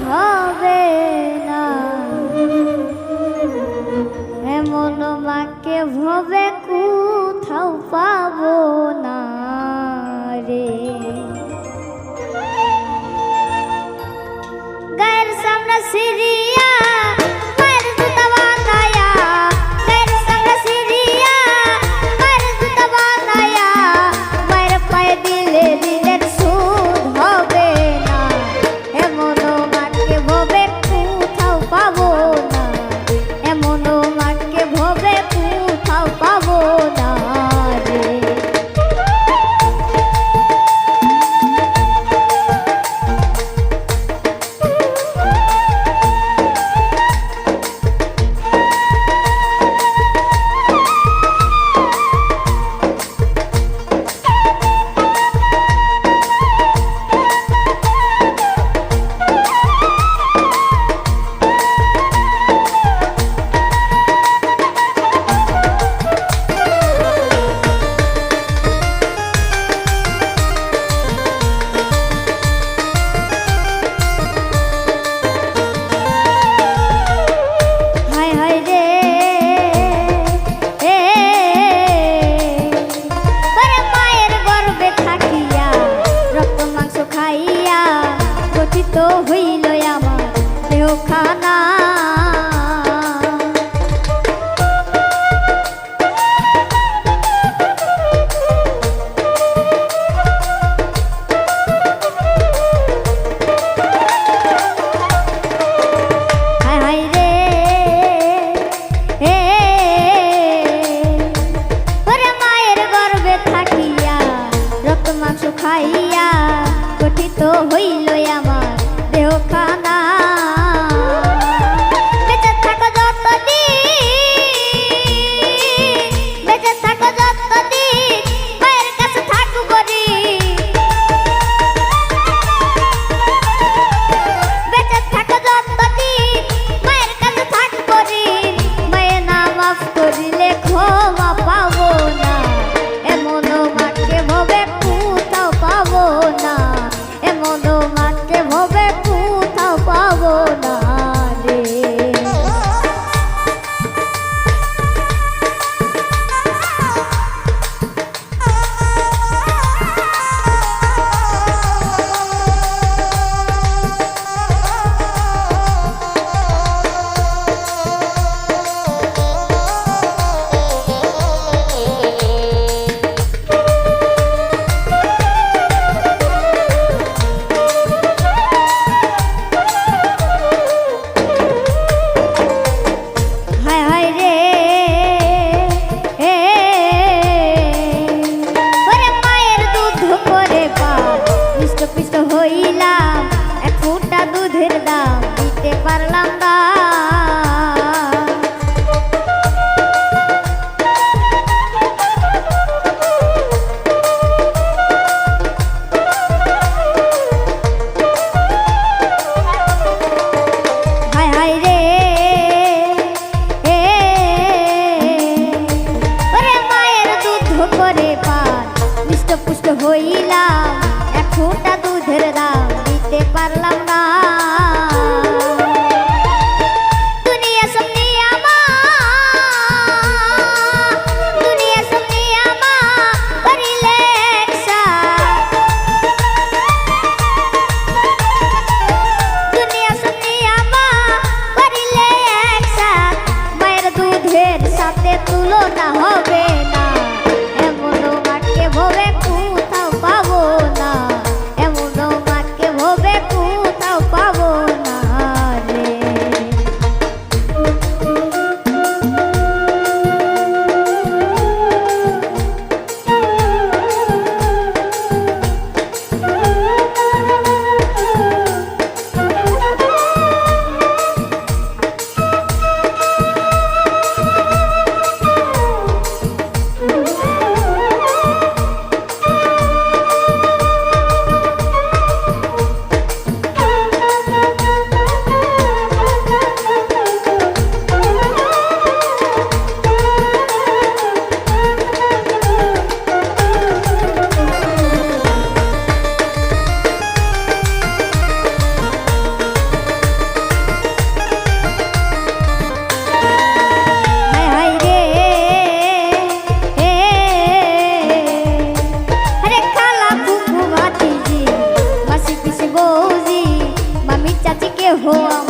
হবে না, এমন মাকে ভবে কোথাও পাবো না রে। গায়ের সামনে সিরিয়া গায়ের জুতা বাঁধায়া, গায়ের সামনে সিরিয়া গায়ের জুতা বাঁধায়া, মায়ের পায়ে দিলে দিনের সুদ হবে না, এমন মাকে ভবে কোথাও পাবো না, এমন মাকে ভবে কোথাও পাবো না রে। তো হইল আমার দেহখানা, হায় রে ওরে মায়ের গর্ভে থাকিয়া রক্ত মাংস খাইয়া গঠিত হইল আমার দেহখানা। বেঁচে থাকো যতদিন, বেঁচে থাকো যতদিন মায়ের কাছে থাকবো রে, বেঁচে থাকো যতদিন মায়ের কাছে থাকবো রে, মায়ে না মাফ করিলে ক্ষমা পাবো না, এমন মাকে ভবে কোথাও পাবো না, এমন মাকে ভবে কোথাও পাবো না রে। হইলাম এক ফুটা দুধের দাম দিতে পারলাম না, হায় হায় রে ওরে মায়ের দুধ করে পান মিষ্ট পুষ্ট হইলাম এক ফুটা দুধের দাম দিতে পারলাম না, কেহ আমার